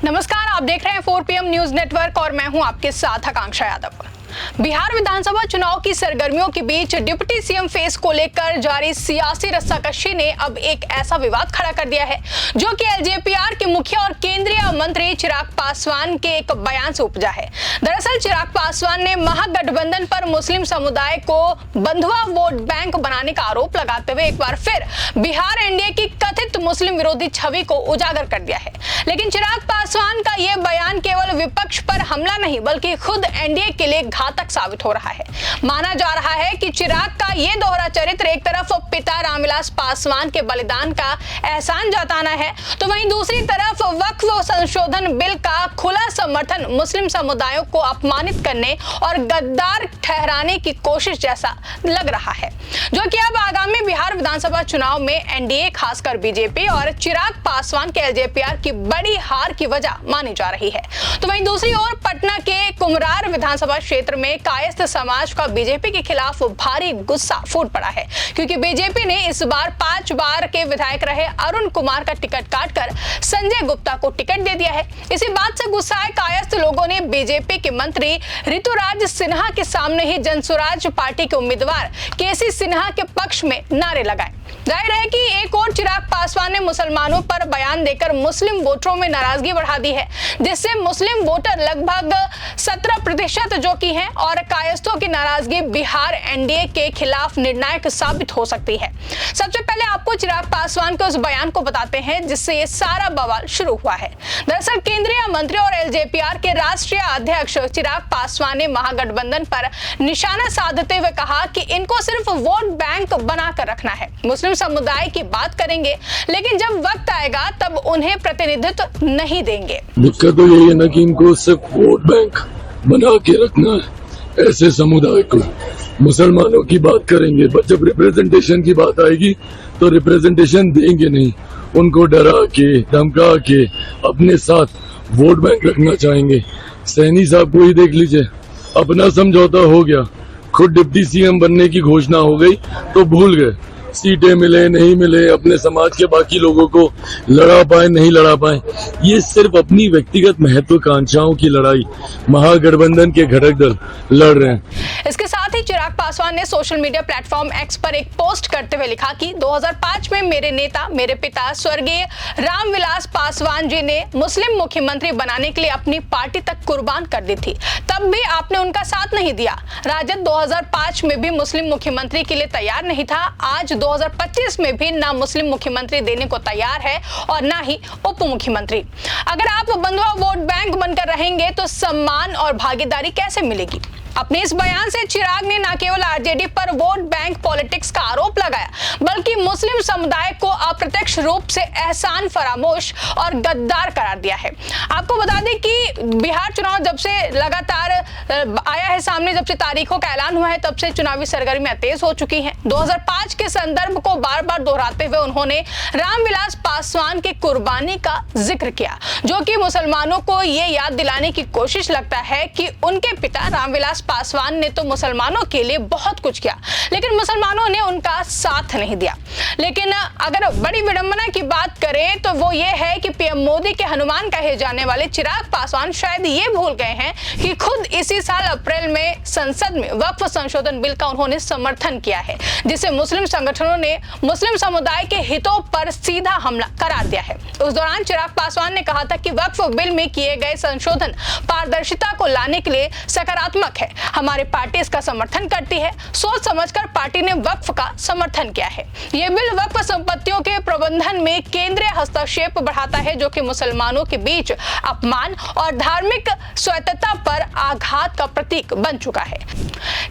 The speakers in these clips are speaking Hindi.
नमस्कार, आप देख रहे हैं 4 PM न्यूज नेटवर्क और मैं हूं आपके साथ आकांक्षा यादव। बिहार विधानसभा चुनाव की सरगर्मियों के बीच डिप्टी सीएम फेस को लेकर जारी सियासी रस्साकशी ने अब एक ऐसा विवाद खड़ा कर दिया है जो कि एलजेपीआर के मुखिया और केंद्रीय मंत्री चिराग पासवान के एक बयान से उपजा है। दरअसल चिराग पासवान ने महागठबंधन पर मुस्लिम समुदाय को बंधुआ वोट बैंक बनाने का आरोप लगाते हुए एक बार फिर बिहार एनडीए की कथित मुस्लिम विरोधी छवि को उजागर कर दिया है। लेकिन चिराग पासवान का यह बयान केवल विपक्ष पर हमला नहीं बल्कि खुद एनडीए के लिए घातक साबित हो रहा है। माना जा रहा है कि चिराग का ये दोहरा चरित्र एक तरफ पिता रामविलास पासवान के बलिदान का एहसान जताना है तो वहीं दूसरी तरफ वक्फ संशोधन बिल का खुला समर्थन मुस्लिम समुदायों को अपमानित करने और गद्दार ठहराने की कोशिश जैसा लग रहा है, जो कि अब आगामी बिहार विधानसभा चुनाव में एनडीए खासकर बीजेपी और चिराग पासवान के एलजेपीआर की बड़ी हार की वजह मानी जा रही है। तो वहीं दूसरी ओर पटना के कुमरार विधानसभा क्षेत्र में कायस्थ समाज का बीजेपी के खिलाफ भारी गुस्सा फूट पड़ा है, क्योंकि बीजेपी ने इस बार 5 बार के विधायक रहे अरुण कुमार का टिकट काटकर संजय गुप्ता को टिकट दे दिया है। इसी बात से गुस्साए कायस्थ लोगों ने बीजेपी के मंत्री ऋतुराज सिन्हा के सामने ही जनसुराज पार्टी के उम्मीदवार केसी सिन्हा के पक्ष में नारे लगाए। जाहिर है कि एक और चिराग पासवान ने मुसलमानों पर बयान देकर मुस्लिम वोटरों में नाराजगी बढ़ा दी है, जिससे मुस्लिम वोटर लगभग 17% जो कि हैं और कायस्थों की नाराजगी बिहार एनडीए के खिलाफ निर्णायक साबित हो सकती है। सबसे पहले आपको चिराग पासवान के उस बयान को बताते हैं जिससे ये सारा बवाल शुरू हुआ है। दरअसल केंद्रीय मंत्री और एलजेपीआर के राष्ट्रीय अध्यक्ष चिराग पासवान ने महागठबंधन पर निशाना साधते हुए कहा कि इनको सिर्फ वोट बैंक बनाकर रखना है, मुस्लिम समुदाय की बात करेंगे लेकिन जब वक्त आएगा तब उन्हें प्रतिनिधित्व नहीं देंगे। दिक्कत तो यही है ना कि इनको सिर्फ वोट बैंक बना के रखना है। ऐसे समुदाय को मुसलमानों की बात करेंगे पर जब रिप्रेजेंटेशन की बात आएगी तो रिप्रेजेंटेशन देंगे नहीं, उनको डरा के धमका के अपने साथ वोट बैंक रखना चाहेंगे। सैनी साहब को ही देख लीजिए, अपना समझौता हो गया, खुद डिप्टी सीएम बनने की घोषणा हो गई तो भूल गए, सीटें मिले नहीं मिले, अपने समाज के बाकी लोगों को लड़ा पाए नहीं लड़ा पाए। ये सिर्फ अपनी व्यक्तिगत महत्वाकांक्षाओं की लड़ाई महागठबंधन के घटक दल लड़ रहे हैं। इसके साथ ही चिराग पासवान ने सोशल मीडिया प्लेटफॉर्म एक्स पर एक पोस्ट करते हुए लिखा कि 2005 में मेरे नेता मेरे पिता स्वर्गीय रामविलास पासवान जी ने मुस्लिम मुख्यमंत्री बनाने के लिए अपनी पार्टी तक कुर्बान कर दी थी, तब भी आपने उनका साथ नहीं दिया। राजद 2005 में भी मुस्लिम मुख्यमंत्री के लिए तैयार नहीं था, आज 2025 में भी ना मुस्लिम मुख्यमंत्री देने को तैयार है और ना ही उप मुख्यमंत्री। अगर आप बंधुआ वोट बैंक बनकर रहेंगे तो सम्मान और भागीदारी कैसे मिलेगी? अपने इस बयान से चिराग ने न केवल आरजेडी पर वोट बैंक पॉलिटिक्स का आरोप लगाया बल्कि मुस्लिम समुदाय को अप्रत्यक्ष रूप से एहसान फरामोश और गद्दार करार दिया है। आपको बता दें कि बिहार चुनाव जब से लगातार आया है सामने, जब से तारीखों का ऐलान हुआ है तब से चुनावी सरगर्मियां तेज हो चुकी हैं। 2005 के संदर्भ को बार बार दोहराते हुए उन्होंने रामविलास पासवान की कुर्बानी का जिक्र किया, जो कि मुसलमानों को ये याद दिलाने की कोशिश लगता है कि उनके पिता रामविलास पासवान ने तो मुसलमानों के लिए बहुत कुछ किया लेकिन मुसलमानों ने उनका साथ नहीं दिया। लेकिन अगर बड़ी विडंबना की बात करें तो वो ये है कि पीएम मोदी के हनुमान कहे जाने वाले चिराग पासवान शायद ये भूल गए हैं कि खुद इसी साल अप्रैल में संसद में वक्फ संशोधन बिल का उन्होंने समर्थन किया है, जिसे मुस्लिम संगठनों ने मुस्लिम समुदाय के हितों पर सीधा हमला करार दिया है। उस दौरान चिराग पासवान ने कहा था कि वक्फ बिल में किए गए संशोधन पारदर्शिता को लाने के लिए सकारात्मक है, हमारी पार्टी इसका समर्थन करती है। सोच समझकर पार्टी ने वक्फ का समर्थन किया है। यह बिल वक्फ संपत्तियों के प्रबंधन में केंद्रीय हस्तक्षेप बढ़ाता है, जो कि मुसलमानों के बीच अपमान और धार्मिक स्वायत्तता पर आघात का प्रतीक बन चुका है।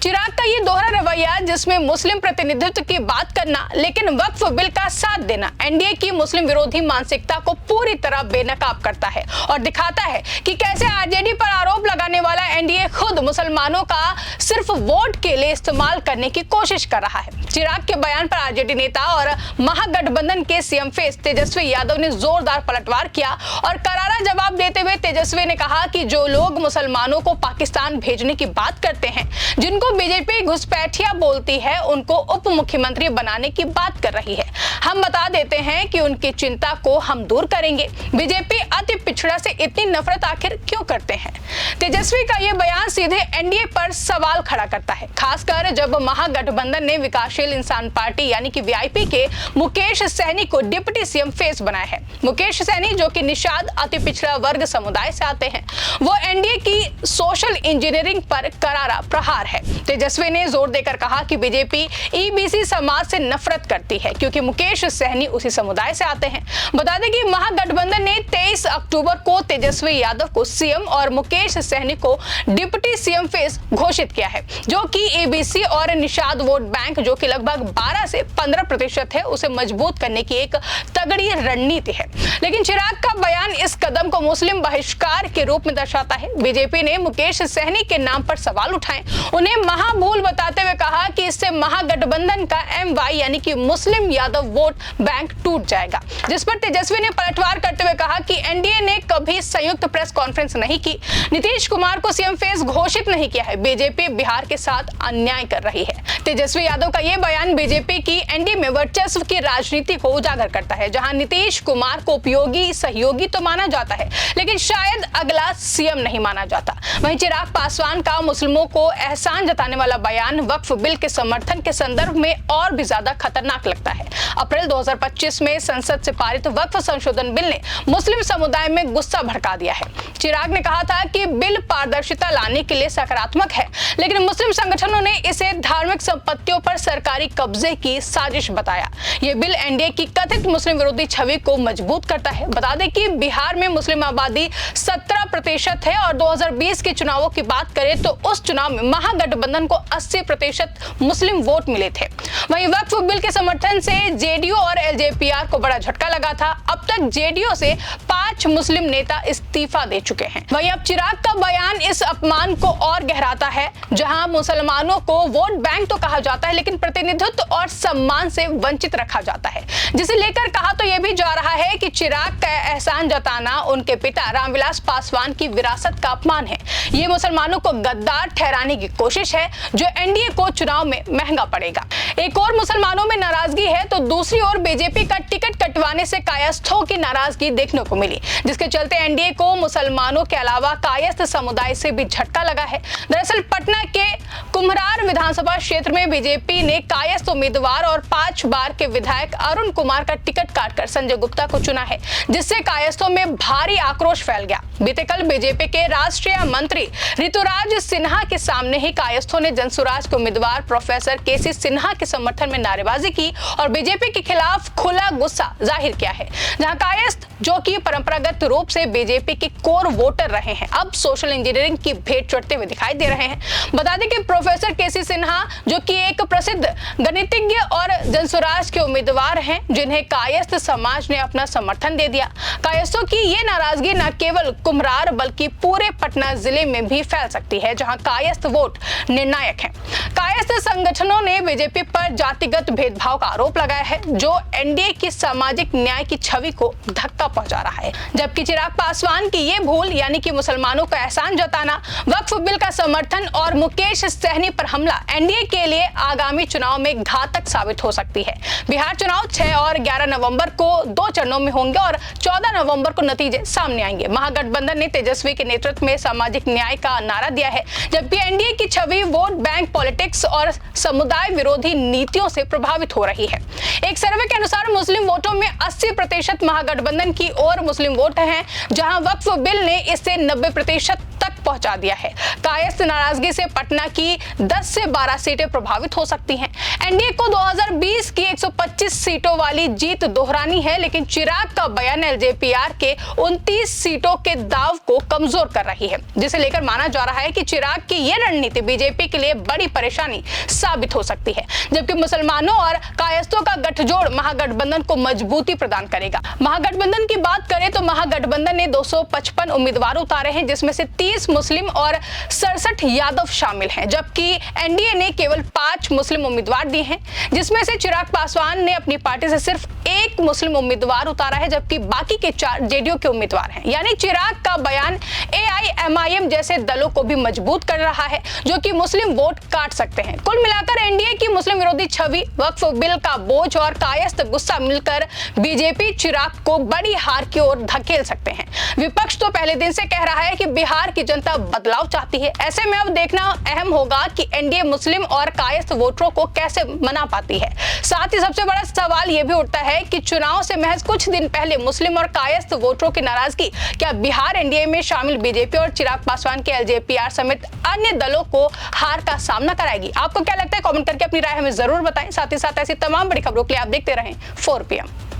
चिराग का ये दोहरा रवैया, जिसमें मुस्लिम प्रतिनिधित्व की बात करना लेकिन वक्फ बिल का साथ देना, एनडीए की मुस्लिम विरोधी मानसिकता को पूरी तरह बेनकाब करता है और दिखाता है कि कैसे आरजेडी पर आरोप लगाने वाला एनडीए खुद मुसलमानों का सिर्फ वोट के लिए इस्तेमाल करने की कोशिश कर रहा है। चिराग के बयान पर आरजेडी नेता और महागठबंधन के सीएम फेस तेजस्वी यादव ने जोरदार पलटवार किया और करारा जवाब देते हुए तेजस्वी ने कहा कि जो लोग मुसलमानों को पाकिस्तान भेजने की बात करते हैं, जिनको बीजेपी घुसपैठिया बोलती है, उनको उप मुख्यमंत्री बनाने की बात कर रही है। हम बता देते हैं कि उनकी चिंता को हम दूर करेंगे। बीजेपी अति पिछड़ा से इतनी नफरत आखिर क्यों करते हैं? तेजस्वी का यह बयान सीधे एनडीए पर सवाल खड़ा करता है, खासकर जब महागठबंधन ने विकासशील इंसान पार्टी यानी कि वीआईपी के मुकेश सहनी को डिप्टी सीएम फेस बनाया है। मुकेश सहनी जो कि निषाद अति पिछड़ा वर्ग समुदाय से आते हैं, वो एनडीए की सोशल इंजीनियरिंग पर करारा प्रहार है। तेजस्वी ने जोर देकर कहा कि बीजेपी ईबीसी समाज से नफरत करती है क्योंकि मुकेश सहनी उसी समुदाय से आते हैं। बता दें कि महागठबंधन ने 23 अक्टूबर को तेजस्वी यादव को सीएम और मुकेश सहनी को डिप्टी सीएम फेस घोषित किया है, जो कि एबीसी और निषाद वोट बैंक जो कि लगभग 12 से 15% है, उसे मजबूत करने की एक तगड़ी रणनीति है। लेकिन चिराग का बयान इस कदम को मुस्लिम बहिष्कार के रूप में दर्शाता है। बीजेपी ने मुकेश सहनी के नाम पर सवाल उठाए, उन्हें महाभूल बताते हुए कहा कि इससे महागठबंधन का एमवाई यानी कि मुस्लिम यादव वोट बैंक टूट जाएगा, जिस पर तेजस्वी ने पलटवार करते हुए कहा कि एनडीए ने कभी संयुक्त प्रेस कॉन्फ्रेंस नहीं की, नीतीश कुमार को सीएम फेस घोषित नहीं किया है, बीजेपी बिहार के साथ अन्याय कर रही है। तेजस्वी यादव का यह बयान बीजेपी की एनडीए में वर्चस्व की राजनीति को उजागर करता है, जहां नीतीश कुमार को उपयोगी सहयोगी तो माना जाता है, लेकिन शायद अगला सीएम नहीं माना जाता। वहीं चिराग पासवान का मुस्लिमों को एहसान जताने वाला बयान वक्फ बिल के समर्थन के संदर्भ में और भी ज्यादा खतरनाक लगता है। अप्रैल 2025 में संसद से पारित वक्फ संशोधन बिल ने मुस्लिम समुदाय में गुस्सा भड़का दिया है। चिराग ने कहा था कि बिल पारदर्शिता लाने के लिए सकारात्मक है, लेकिन मुस्लिम संगठनों ने इसे धार्मिक संपत्तियों पर सरकारी कब्जे की साजिश बताया। यह बिल एनडीए की कथित मुस्लिम विरोधी छवि को मजबूत करता है। बता दें कि बिहार में मुस्लिम आबादी 17% है और 2020 के चुनावों की बात करें तो उस चुनाव में महागठबंधन को 80% मुस्लिम वोट मिले थे। वहीं वक्फ बिल के समर्थन से जेडीयू और एलजेपीआर को बड़ा झटका लगा था। अब तक जेडीयू से 5 मुस्लिम नेता इस्तीफा दे चुके हैं। वहीं अब चिराग का बयान इस अपमान को और गहराता है, जहां मुसलमानों को वोट बैंक तो कहा जाता है, लेकिन प्रतिनिधित्व और सम्मान से वंचित रखा जाता है, जिसे लेकर कहा तो यह भी जा रहा है कि चिराग का एहसान जताना उनके पिता रामविलास पासवान की विरासत का अपमान है। ये मुसलमानों को गद्दार ठहराने की कोशिश है, जो एनडीए को चुनाव में महंगा पड़ेगा। एक और मुसलमानों में नाराजगी है तो दूसरी ओर बीजेपी का टिकट कटवाने से कायस्थों की नाराजगी देखने को मिली, जिसके चलते एनडीए को मुसलमानों के अलावा कायस्थ समुदाय से भी झटका लगा है। दरअसल पटना के कुम्हरार विधानसभा क्षेत्र में बीजेपी ने कायस्थ उम्मीदवार और 5 बार के विधायक अरुण कुमार का टिकट काटकर संजय गुप्ता को चुना है, जिससे कायस्थों में भारी आक्रोश फैल गया। बीते कल बीजेपी के राष्ट्रीय मंत्री ऋतुराज सिन्हा के सामने ही कायस्थों ने जनसुराज के उम्मीदवार प्रोफेसर केसी सिन्हा के समर्थन में नारेबाजी की और बीजेपी के खिलाफ खुला गुस्सा जाहिर किया है। जहां कायस्थ जो कि परंपरागत रूप से बीजेपी के कोर वोटर रहे हैं, अब सोशल इंजीनियरिंग की भेंट चढ़ते हुए दिखाई दे रहे हैं। बता दें कि प्रोफेसर केसी सिन्हा जो कि एक प्रसिद्ध गणितज्ञ और जनसुराज के उम्मीदवार हैं, जिन्हें कायस्थ समाज ने अपना समर्थन दे दिया। कायस्थों की ये नाराजगी न केवल कुम्हरार बल्कि पूरे पटना जिले में भी फैल सकती है, जहां कायस्थ वोट निर्णायक है। कायस्थ संगठनों ने बीजेपी पर जातिगत भेदभाव का आरोप लगाया है, जो एनडीए की सामाजिक न्याय की छवि को धक्का पहुंचा रहा है। जबकि चिराग पासवान की ये भूल यानी कि मुसलमानों का एहसान जताना, वक्फ बिल का समर्थन और मुकेश सहनी पर हमला एनडीए के लिए आगामी चुनाव में घातक साबित हो सकती है। बिहार चुनाव 6 और 11 नवंबर को 2 चरणों में होंगे और 14 नवंबर को नतीजे सामने आएंगे। महागठबंधन ने तेजस्वी के नेतृत्व में सामाजिक न्याय का नारा दिया है, जबकि एनडीए की छवि वोट बैंक पॉलिटिक्स और समुदाय विरोधी नीतियों से प्रभावित हो रही है। एक सर्वे के अनुसार मुस्लिम वोटों में 80% महागठबंधन की ओर मुस्लिम वोट हैं, जहां वक्फ बिल ने इसे 90% तक पहुंचा दिया है। कायस्थ नाराजगी से पटना की 10 से 12 सीटें प्रभावित हो सकती हैं। एनडीए को 2020 की 125 सीटों वाली जीत दोहरानी है, लेकिन चिराग का बयान एलजेपीआर के 29 सीटों के दाव को कमजोर कर रही है, जिसे लेकर माना जा रहा है कि चिराग की यह रणनीति बीजेपी के लिए बड़ी परेशानी साबित हो सकती है। जबकि मुसलमानों और कायस्थों का गठजोड़ महागठबंधन को मजबूती प्रदान करेगा। महागठबंधन की बात करें तो महागठबंधन ने 255 उम्मीदवार उतारे हैं, जिसमें से 30 मुस्लिम और 67 यादव शामिल हैं, जबकि एनडीए ने केवल 5 मुस्लिम उम्मीदवार दिए हैं, जिसमें से चिराग पासवान ने अपनी पार्टी से सिर्फ 1 मुस्लिम उम्मीदवार उतारा है, जबकि बाकी के 4 जेडीयू के उम्मीदवार हैं। यानी चिराग का बयान एआईएमआईएम जैसे दलों को भी मजबूत कर रहा है, जो कि मुस्लिम वोट काट सकते हैं। कुल मिलाकर एनडीए की मुस्लिम विरोधी छवि, वक्फ बिल का बोझ और कायस्थ गुस्सा मिलकर बीजेपी चिराग को बड़ी हार की ओर धकेल सकते हैं। विपक्ष तो पहले दिन से कह रहा है कि बिहार की जनता बदलाव चाहती है। ऐसे में अब देखना अहम होगा कि एनडीए मुस्लिम और कायस्थ वोटरों को कैसे मना पाती है। साथ ही सबसे बड़ा सवाल यह भी उठता है कि चुनाव से महज कुछ दिन पहले मुस्लिम और कायस्थ वोटरों की नाराजगी क्या बिहार एनडीए में शामिल बीजेपी और चिराग पासवान के एलजेपीआर समेत अन्य दलों को हार का सामना कराएगी? आपको क्या लगता है? कमेंट करके अपनी राय हमें जरूर बताएं। साथ ही साथ ऐसी तमाम बड़ी खबरों के लिए आप देखते रहें 4PM।